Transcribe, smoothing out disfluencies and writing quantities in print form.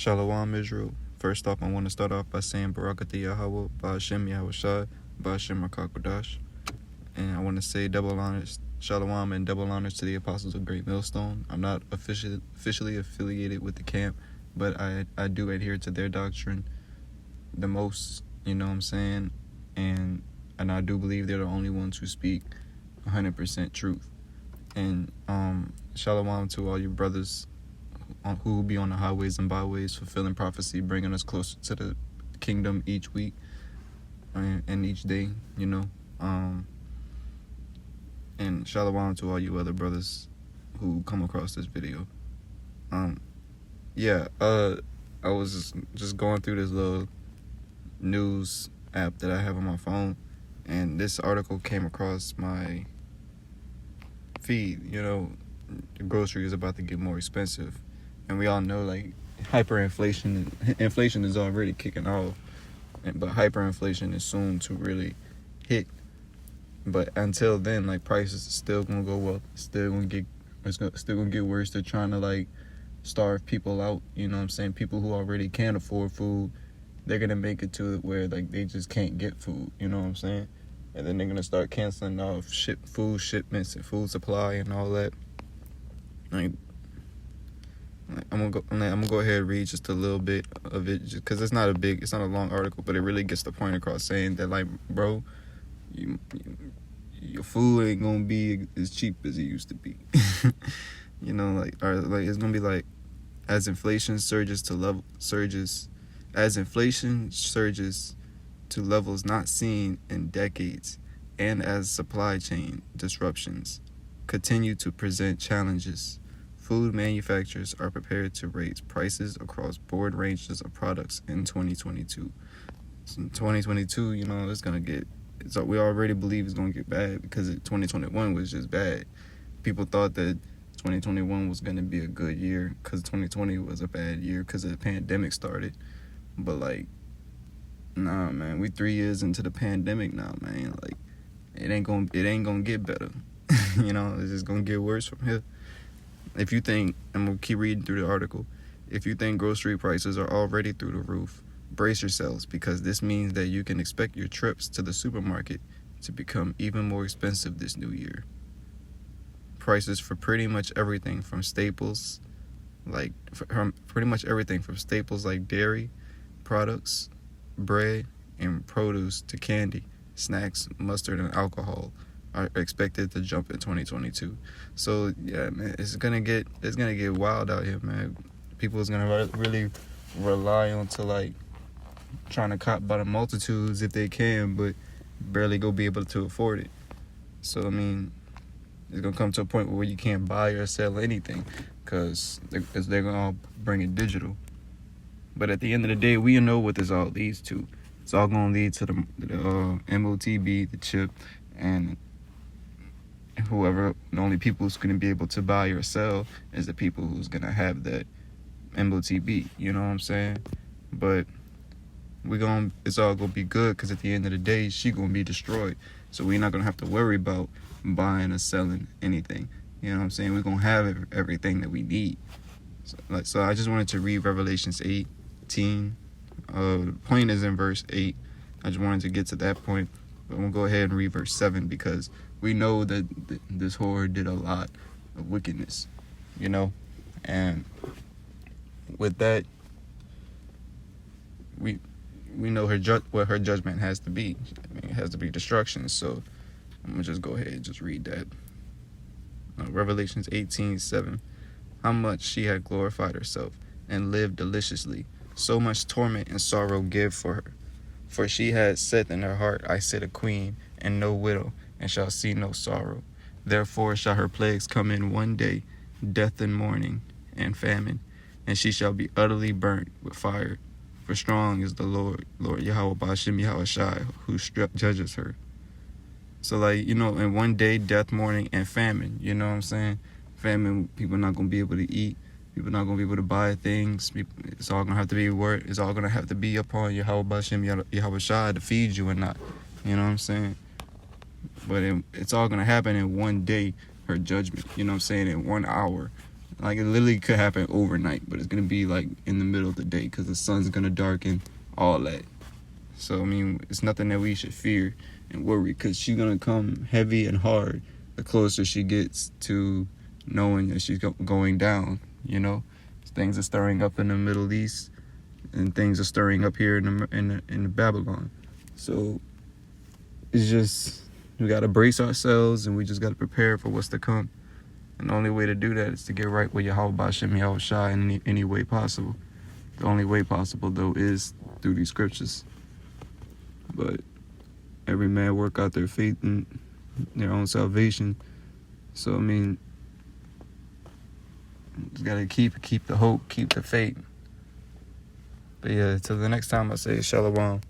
Shalom, Israel. First off, I want to start off by saying Barakati Yahweh, Ba'ashem Yahushai, Ba'ashem Rakakodash. And I want to say double honors, Shalom, and double honors to the apostles of Great Millstone. I'm not officially affiliated with the camp, but I do adhere to their doctrine the most, you know what I'm saying? And I do believe they're the only ones who speak 100% truth. And Shalom to all you brothers who will be on the highways and byways fulfilling prophecy, bringing us closer to the kingdom each week and each day, you know. And shalom to all you other brothers who come across this video. I was just going through this little news app that I have on my phone, and this article came across my feed. You know, the grocery is about to get more expensive, and we all know, like, inflation is already kicking off, but hyperinflation is soon to really hit. But until then, like, prices are still gonna go up. It's still gonna get worse. They're trying to, like, starve people out. You know what I'm saying? People who already can't afford food, they're gonna make it to it where, like, they just can't get food. You know what I'm saying? And then they're gonna start canceling off food shipments and food supply and all that. I'm gonna go ahead and read just a little bit of it, just because it's not a long article, but it really gets the point across, saying that, like, bro, your food ain't gonna be as cheap as it used to be. You know, like it's gonna be like, as inflation surges to levels not seen in decades, and as supply chain disruptions continue to present challenges, food manufacturers are prepared to raise prices across broad ranges of products in 2022. So in 2022, you know, we already believe it's going to get bad, because 2021 was just bad. People thought that 2021 was going to be a good year because 2020 was a bad year because the pandemic started. But, like, nah, man, we 3 years into the pandemic now, man. Like, it ain't gonna get better. You know, it's just gonna get worse from here. If you think, I'm gonna keep reading through the article, if you think grocery prices are already through the roof, brace yourselves, because this means that you can expect your trips to the supermarket to become even more expensive this new year. Prices for pretty much everything from staples, like dairy products, bread, and produce, to candy, snacks, mustard, and alcohol are expected to jump in 2022. So yeah, man, it's gonna get wild out here, man. People is gonna really rely on to, like, trying to cop by the multitudes if they can, but barely go be able to afford it. So I mean, it's gonna come to a point where you can't buy or sell anything, because they're gonna all bring it digital. But at the end of the day, we know what this all leads to. It's all gonna lead to the MOTB, the chip, and whoever. The only people who's gonna be able to buy or sell is the people who's gonna have that MOTB. You know what I'm saying? But it's all gonna be good, because at the end of the day, she gonna be destroyed. So we're not gonna have to worry about buying or selling anything. You know what I'm saying? We're gonna have everything that we need. So I just wanted to read Revelations 18. The point is in verse 8. I just wanted to get to that point. But I'm gonna go ahead and read verse 7, because we know that this whore did a lot of wickedness, you know, and with that, we know what her judgment has to be. I mean, it has to be destruction. So I'm gonna just go ahead and just read that. Revelations 18:7. How much she had glorified herself and lived deliciously, so much torment and sorrow give for her. For she had said in her heart, I sit a queen and no widow, and shall see no sorrow. Therefore shall her plagues come in one day, death and mourning and famine, and she shall be utterly burnt with fire. For strong is the Lord Yahweh Ba'ashem Yahushai, who judges her. So, like, you know, in one day, death, mourning, and famine. You know what I'm saying? Famine, people not going to be able to eat. People not going to be able to buy things. It's all going to have to be it's all going to have to be upon Yahweh Ba'ashem Yahushai to feed you or not. You know what I'm saying? But it's all going to happen in one day, her judgment. You know what I'm saying? In 1 hour. Like, it literally could happen overnight, but it's going to be, like, in the middle of the day because the sun's going to darken, all that. So, I mean, it's nothing that we should fear and worry because she's going to come heavy and hard the closer she gets to knowing that she's going down, you know? Things are stirring up in the Middle East and things are stirring up here in Babylon. So, it's just, we got to brace ourselves and we just got to prepare for what's to come. And the only way to do that is to get right with Yahweh B'Shem Yahweh Shai in any way possible. The only way possible, though, is through these scriptures. But every man work out their faith and their own salvation. So, I mean, just got to keep the hope, keep the faith. But yeah, till the next time I say Shalom.